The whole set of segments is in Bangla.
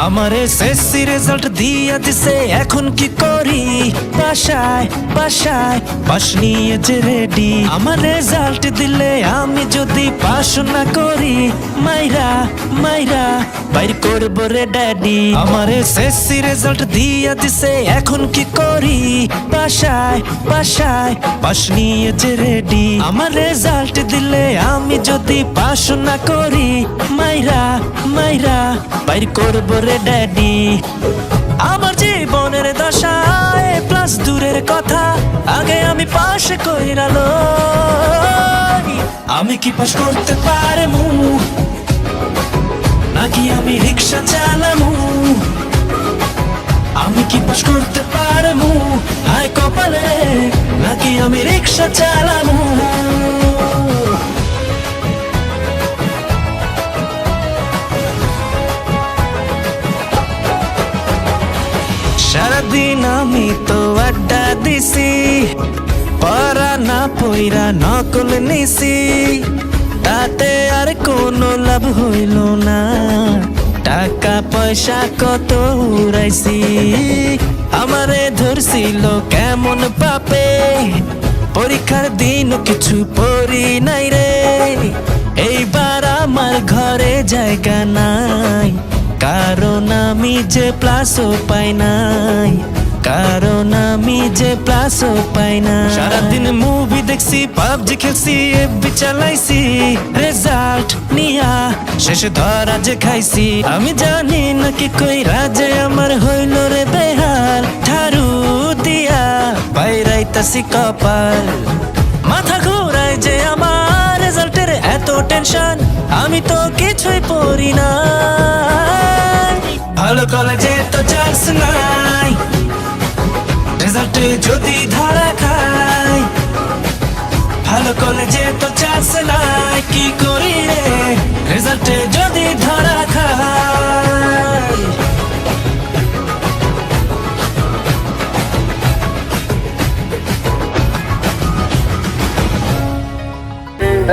আমারে এসএসসি রেজাল্ট দিয়া দিছে, এখন কি করি? বাসায় বাসায় পাস নিয়ে যে রেডি। আমার রেজাল্ট দিলে আমি যদি পাস না করি, মাইরা মাইরা বাইর করবো রে ড্যাডি। আমার এসএসসি রেজাল্ট দিয়া দিছে, এখন কি করি? বাসায় বাসায় পাস নিয়ে যে রেডি। আমার রেজাল্ট দিলে আমি যদি পাস না করি, মাইরা মাইরা বাইর করবো রে ড্যাডি। আমার জীবনের দশায় প্লাস দূরের কথা, আগে আমি পাশ কইরালো। আমি কি পাশ করতে পারমু, নাকি আমি রিক্সা চালামু? আমি কি পাশ করতে পারমু, হায় কপালে, নাকি আমি রিক্সা চালামু? সারাদিন আমি তো আড্ডা দিছি, পড়া না পইরা নকল নিছি, তাতে আর কোনো লাভ হইল না। টাকা পয়সা কত উড়াইছি, আমারে ধরছিল কেমন পাপে। পরীক্ষার দিন কিছু পড়ি নাই রে, এইবার আমার ঘরে জায়গা নাই, কারণ আমি যে প্লাসও পাই নাই, কারণ আমি যে প্লাসও পাই না। সারাদিন মুভি দেখছি, পাবজি খেলছি, এফবি চালাইছি, রেজাল্ট নিয়া শেষে ধরা যে খাইছি। আমি জানি না কি কইরা যে আমার হইল রে বেহাল, ঠারু দিয়া বাইরাইতাছি কপাল। মাথা ঘুরায় যে আমার রেজাল্টের এত টেনশন, আমি তো কিছুই পড়ি না। ভালো কলেজে তো চান্স নাই, রেজাল্টে যদি ধরা খাই। ভালো কলেজে তো চান্স নাই, কি করি রে রেজাল্টে যদি ধরা খাই।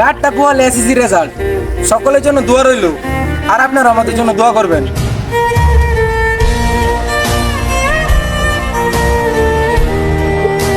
রাতটা পোয়ালে এসএসসি রেজাল্ট, সকলের জন্য দোয়া রইল, আর আপনারা আমাদের জন্য দোয়া করবেন।